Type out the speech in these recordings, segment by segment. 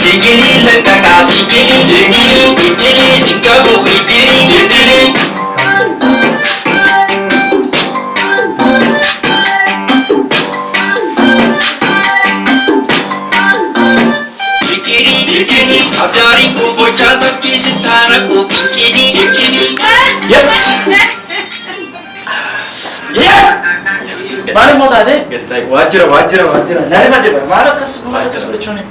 Sikili lekaka sikili ikili sikabu ikili. Ikili abdari ko bochata kisitara ko ikili. Yes. Yes. Maal mau tadi? Wajira. Nari macam mana? Maal kas boleh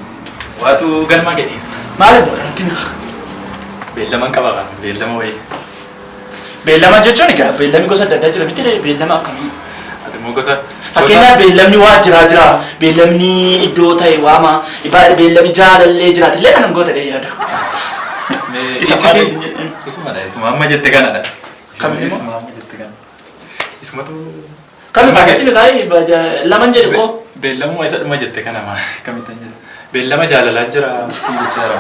Watu galma gadi. Maal mau nanti nih. Beellaman qaba kan. Beellama wayi. Beellama jechuun egaa beellamni gosa adda addaa jira miti beellama akkamii? Ati immoo gosa. Fakkeenyaaf beellamni waa jira. Beellamni iddoo ta'e waama. Beellamni jaalallee jiraatillee kanan goota dhee yaada. Isuma amma jette kanadha. Kamiin immoo? Isuma amma jette kana. Isumatu. Kami paketti mikai laman jadi ko. Beellamu isa dhuma jette kana maa kamitti jedha. Beellama jaalalaa jira si jechaara.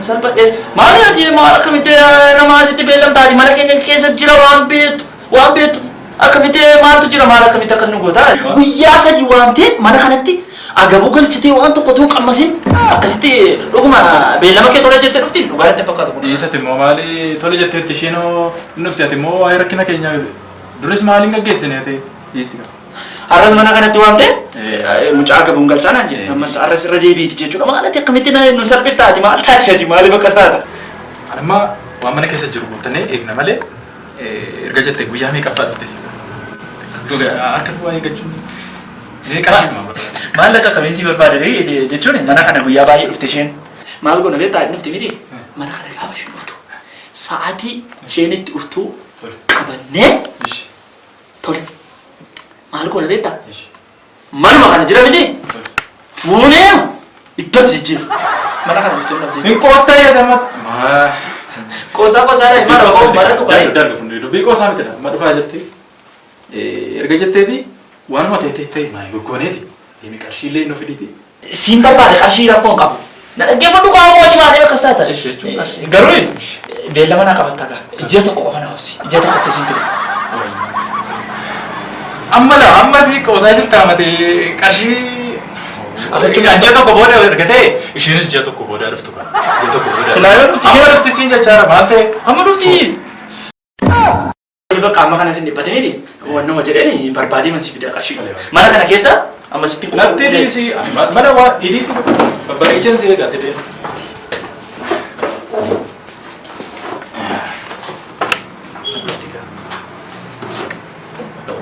Salphadhe maal ati maal akkamitti nama asitti beellam taati mana keenya keessa jira waan beetu akkamitti maaltu jira maal akkamitti akkas nu goota guyyaa sadii waamtee mana kanatti agabuu galchitee waan tokko tuu qammasin akkasitti dhuguma beellama kee tola jettee dhufti dhugaadhaan fakkaatu kun. Eessatti immoo maali tola jetteetti isheenoo dhufti ati immoo waa'ee rakkina keenyaa duris maaliin gaggeessine ati dhiyeessika. Har'as mana kanatti waamtee mucaa agabuun galchaa naan jedhe ammas har'as irra deebiiti jechuudha maal ati akkamitti nu salphifta ati maal taati ati maaliif akkas taata. Anamma waan mana keessa jiru guuttannee eegna malee erga jettee guyyaa meeqaffaa dhufte si. Harka duwwaa eeggachuun maal akka kamiinsi barbaade jechuun mana kana guyyaa baay'ee dhufte isheen maal goona beektaa dhufte miti mana kana gaafa isheen dhuftu sa'aatii isheen itti dhuftu qabannee tole maal goona beektaa manuma kana jira miti fuunee iddootti jijjiira mana kana dhufte hin qoostaa jedhamas qoosaa mara dhugaa dubbii qoosaa miti ma dhufaa jirti erga jetteeti waanuma ta'e maali goggooneeti deemi qarshiillee nu fiditi siin barbaade qarshii rakkoon qabu na dhaggeeffadhu qaama shimaadhee bakka isaa ta'e garuu beellama naa qabatta gaa ijja tokko qofa na hobsi ijja tokkotti siin fide amma si qoosaa jirta mate qarshii afachuun ijja tokko booda erga ta'e isheenis ijja tokko booda dhuftu kan ijja tokko booda silaa dhufti siin jechaara maal ta'e amma dhufti bakka amma kana sin dhibbatiniti wannuma jedheni barbaadee man si fida qarshii mana kana keessa amma sitti natti dhiisi mana waa dhiidhiif babbareechan si eegaa ta'e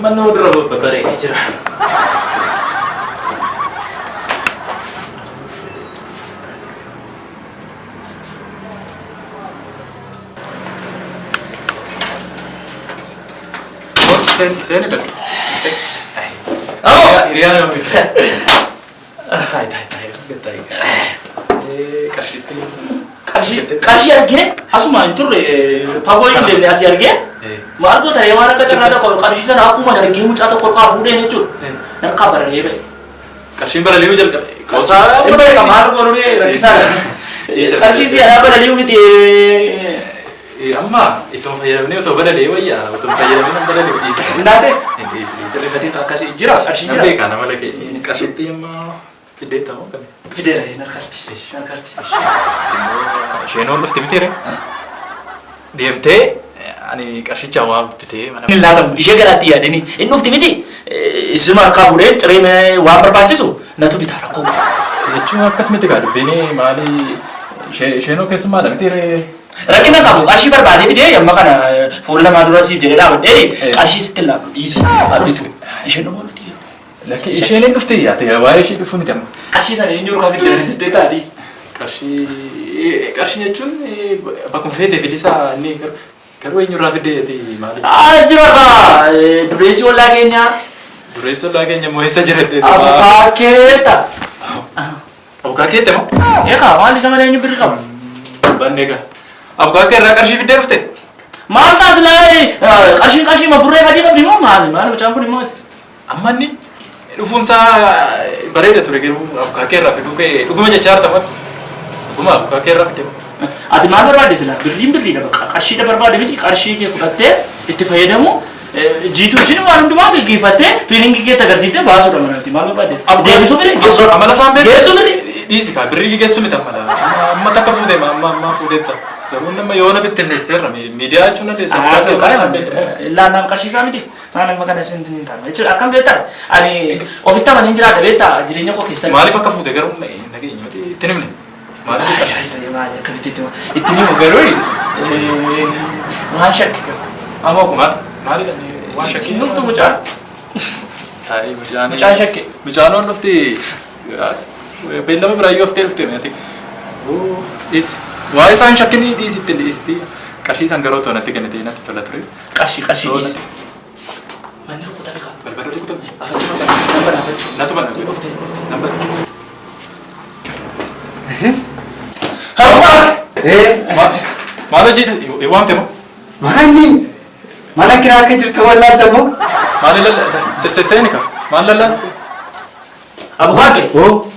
mannoo dura babbareedee jira. Saya ni dah. Oh, Iriana mami. Tai. Getai. Qarshii argee asuma hin turre fagoo hin deemne asii argee maal goota waan akka carraa tokko qarshii sana akkuma argee mucaa tokko olkaa fuudheen jechuudha narkaa bararee ba'e. Qarshiin barali'uu jalqabe. Qoosaa. Hin beeka maal goonee rakkisaadha. Qarshii si alaa barali'uu miti. Amma itoo fayyadamnee otoo badalii wayyaa otoo fayyadamnee badalii dhiisa. Ndaate. Sirrifatiin akkasii jira qarshii jira. Beekaa nama laqee qarshiitti amma fiddeetta moo kami? Fideera narkarti. Isheen dhufti miti ree? Deemtee ani qarshicha waa bitee mana. Inni laatamu ishee garaatti yaadanii inni dhufti miti isuma harkaa fuudhee ciree waan barbaachisu natu bitaa rakkoo qaba. Jechuun akkas miti gaa dubbiin maali isheenoo keessummaadha miti ree? Rakkina qabu qarshii barbaadee fidee amma kana fuula lamaa dura siif jedhee dhaabadhee qarshii sitti laatu dhiisi. Isheen dhuma dhufti. Lakki isheen hin dhufti yaate waa'ee ishee dhufu miti amma. Qarshii sana eenyu rukaa fidee taati. Qarshii jechuun bakkuma feetee fidisaa inni garuu eenyurraa fidee maali? Jira dureessi ollaa keenya. Dureessi ollaa keenya moo eessa jirate? Abukaakeeta. Abukaakeete moo? Eegaa maal isa malee eenyu birri qaba? Banne egaa. Abukaakee irraa qarshii fidee dhufte? Maal taasisaa qarshii ma burree badii qabdi moo maali mucaan kun immoo? Amma inni dhufuunsaa bareeda ture garuu abukaakee irraa fiduu ka'e dhuguma jechaa artamatu. Dhuguma abukaakee irraa fidee. Ati maal barbaadde silaa birriin birriidha qarshii barbaadde miti qarshii kee fudhattee itti fayyadamu jiitu wajjin waan hundumaa gaggeeffattee fiilingii kee agarsiiftee baasuudha manatti maal barbaadde? Deebisuu bire? Amala isaan beeku. Geessu bire? Dhiisi kaa birrii geessu miti amala. Amma takka fuudhee amma fuudheetta. Garuu nama yoo na bittinneesseerra miidiyaa jechuun illee laannaan qarshiisaa miti. Isaan amma kana isin hin taane. Jechuudha akkam beektaa? Ani ofitti amaniin jiraadha beektaa jireenya koo keessatti. Maaliif akka fuudhee garuu nageenya itti nimne? Maaliif akkamitti itti nimu garuu waan shakki qabu. Amma maali waan shakki? Nuftu mucaan. Mucaan shakki. Mucaanoon dhufti beellama biraayyuu haftee dhuftee meeti. Waa isaan shakkinii dhiisitti qarshii isaan garuu toonatti kennitee natti tola ture. Qarshii dhiisi. Manni rukutame kan. Balbala rukutame. Afachuu. Natu banna. Dhuftee. Namba. Harwaak. Maal hojii waamte moo? Maanni mana kiraa akka jirtu wallaadda moo? Maal seeni ka? Maal lallaaltu? Abukaake. Oo.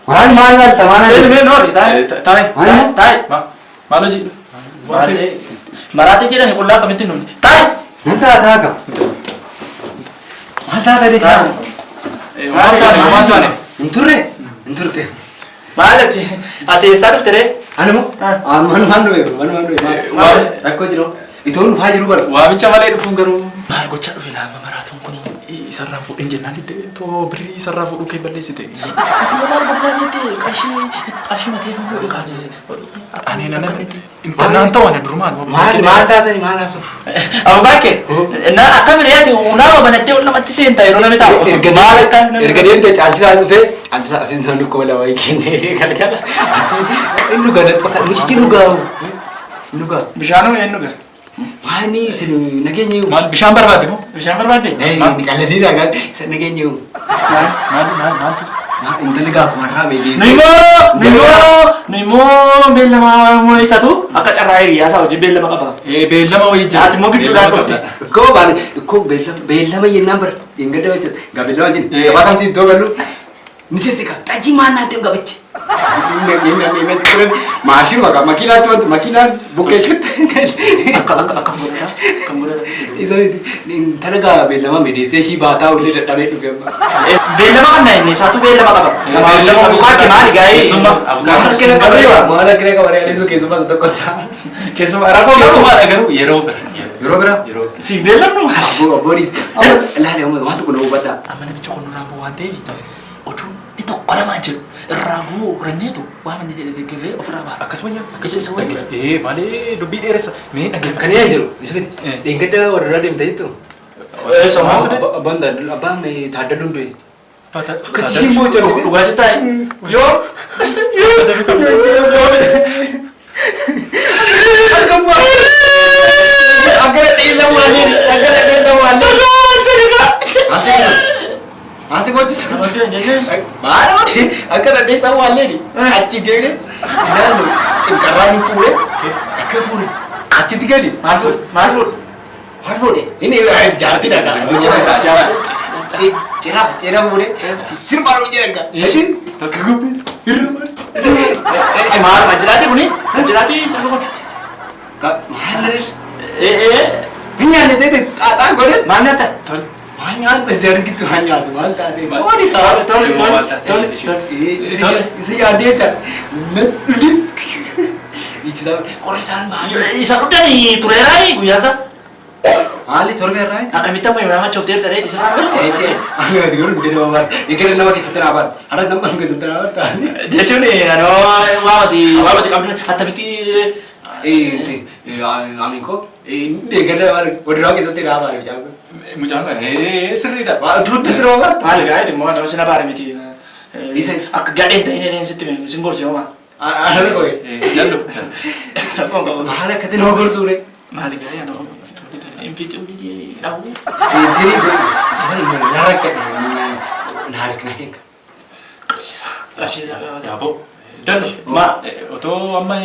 Maal laalta maana? Seeni mee noori taa'e. Taa'e. Maal hojii? Maraatee jedhani qullaa kamitti nuuni. Taa'e. Nan taaka. Maal taata de? Maal taane? Hin turte. Maalati ati eessaa dhufte ree? Ani moo? Manumaan dhufe. Rakkoo jiru. Itoon dhufaa jiru bara. Waamicha malee dhufuun garuu. Maal gochaa dhufe laama maraatoon kuni? Isarraa fuudhin jennaan iddoo too birrii isarraa fuudhuu kee balleessite. Ati maal godhaa jettee qarshii matee kan fuudhe kaane. Ani naan ta'u ani durumaan. Maal taatani maal haasa'u? Abubaake akka biraatti unaama banattee ol namatti seenta yeroo namni taa'u. Erga deemtee caalchisaa dhufee caalchisaa dhufee naan dhukkuba lama kennee galgala. Inni dhugaa bakka miski dhugaa. Bishaanuma hin dhugaa. Maani isin nageenya Maal bishaan barbaadde moo? Bishaan barbaadde? Ni qalladii dhagaa isa nageenya Maaltu? intalli gaafuma irraa beekeessa. Nuymoo beellama mo'isatu akka carraa hiriyaa isaa hojii beellama qaba. Beellama wayii jira. Ati immoo gidduudhaan dhufte. Koo beellama jennaan bara hin gadda wajjin beellama wajjin gabaa kamsi iddoo gallu ni seessika xajii maannaa deemu gabichi. Maashin makiinaatti wanti makiinaan bukkeessutti Akka godhata. isa intala gaa beellama miidheessee shii baataa ullee dadhabee dhufe. Beellama kan inni isaatu beellama qaba. Beellama bukaatti maali gaa'ee? Maal akkana qabaree adeemsu keessumaa isa tokko ta'a. Keessumaa rakkoo garuu yeroo bira. si beellamnu. Boris laale waan tokko na hubadhaa. Amma namicha kun nurraa bu'u waan ta'eef oduun ni tokko lamaan jiru. Irraa bu'uu ranneetu waan inni jedhe deeggarree ofirraa ba'a. Akkasuma Isa wayii. malee dubbii dheeressa. Mee dhaggeeffadha. Kan yaa jiru isatti dheengadda warra deemta jettu. Abbaan taaddaluun du'e. Akka tishiin boocanii. Dhugaatii taa'e. Yoo. Agar desa wali. Masih bagus. Mana ni? Agar desa wali ni. Aci dia ni. Lalu ingkaran fure. Agar fure. Aci tiga ni. Marfur. Ini jalan tidak kan? Cerah fure. Sir baru je kan? Tak kegubis. Mahal majlati pun ni. Majlati sama. Mana? Ini ada saya tak boleh. mana tak? Hanya besar gitu hanya tu mal tak ada. Oh ni kau tol. Saya ada je. Net. Ichda koresan mana? Isa udah ni turerai gua sa. Ali thorbe rai. Akamita mau orang macam ter terai di sana. Anu ada guru dia nama. Ikan nama kisah terabar. Ada nama kisah terabar tadi. Dia cuma ni, wabati kamu hatta biti. Amiko. Dia kena orang kisah terabar jago. Mucaan sirriidha. Duduk terabar. Maal gaya tu mau nama sana barang biti. Isa Aku gaden tu ini situ ni singgor siapa? ada kau. Jallu. Mahal kata nama guru sure. Maal gaya no. Invite ni dia. Tahu. Jadi saya narak narak naik. Kasih Yaabo. Jallu. Otoo amma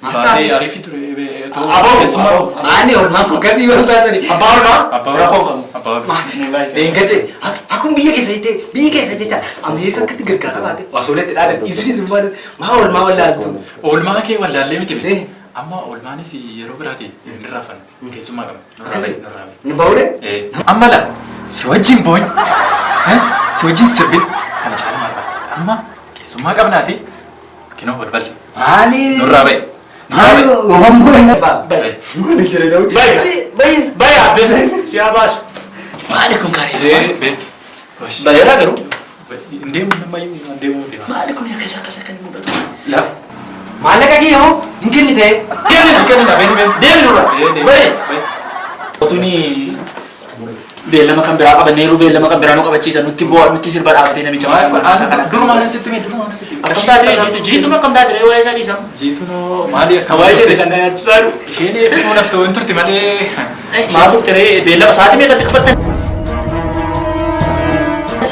Mata baay'ee ariifii ture. Aboo. Ani orang mampu kasi orang tadi. Abang Abbaa. Enggak aku biar kisah jecha. Amerika ketika gara-gara wasolet ada isi semua. Mau lah tu. Oolmaa kee wallaallee miti. Amma oolmaanis yeroo biraati hin raafan keessummaa qaba. Nurraabe. Nu baure? Amma la si wajjin booñ. Si wajjin sirbin kana caala maal barbaada. Amma keessummaa qabnaati kinoo balballi. Maali? Nurraabe. Maali? Wamboon. Bayi. Maali jira dawuu? Bayi. Bayi abbese. Si abaasu. Maali kun kareefa? Bayeraa garuu. Ndeemu namaayyuu ndeemu deema. Maali kun akka kan mudatu? La. Maallaqa kiyoo hin kennite. Deemi nurra. Bayi. Otuni beellama kan biraa qabanneeru beellama kan biraa nu qabachiisa nutti bu'aa nutti sirba dhaabatee namicha maal Durumaan asitti mee durumaan asitti. akkam taatee jiituma akkam taatee waa'ee isaa dhiisama. Jiitunoo maali akka Waa'ee jedhe kan nyaachisaan. isheen fuula naftu hin turte malee. Maal turte beellama sa'aatii meeqatti qabattan?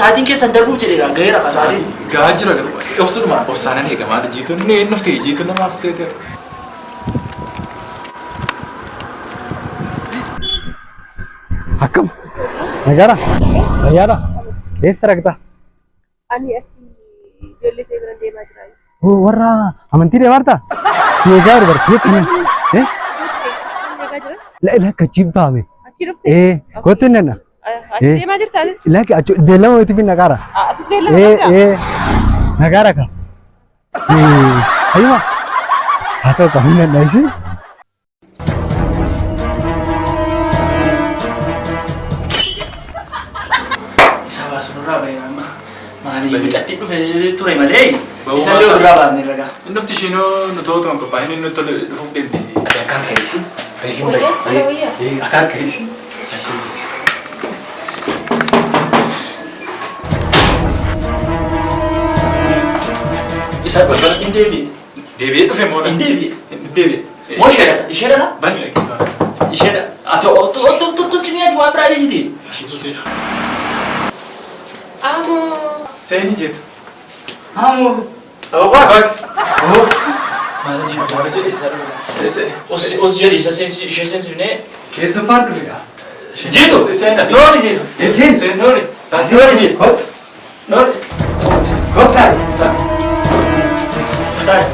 Sa'aatiin keessan darbuu jedhe gaheera kan sa'aatii. Gahaa jira garuu obsuduma obsaanan eegamaa jiituun inni hin dhufte jiituun namaaf seeteera. Akkam nagara fayyaadha eessa dhaqxa? Ani asii ijoollee ta'e bira deemaa jira. Warra amantii deemaarta? Eegaa dubartii akkamiin? Eegaa jira? Lakka jibbaame. Achi dhufte? Kottu hin danna? Achi deemaa jirta atis? Lakki achi beellama wayitiif hin nagaara. Atis beellama qabda? Nagaara ka. Ayyuma haa ta'u qabu hin danna ishee. Nurraa baheera amma maali mucatti dhufe ture malee isa illee nurraa baafne ragaa. Inni dhufti ishiinoo nu ta'uu ta'an qophaa inni nutti dhufuuf deemte. Akkaan ka'eesi. Wayyaa? Akkaan ka'eesi. Isa balbala hin deebi'e. Deebi'ee dhufe moo Hin deebi'e. deebi'e. Moo isheedha? Isheedha? Bani dhaqee. Isheedha. Ati tolchi mi'aati waan biraa dhiisiti. Amoo. Seenii jeetu. Hamoo. Awwaa. Maal jedhe? Os jedhi isa ishee seensifnee. Keessummaan dhufeera. Jiitu. Noori jiitu. Seen. Noori. Noori jiitu. Kot. Noori. Kottaa. Taa'e.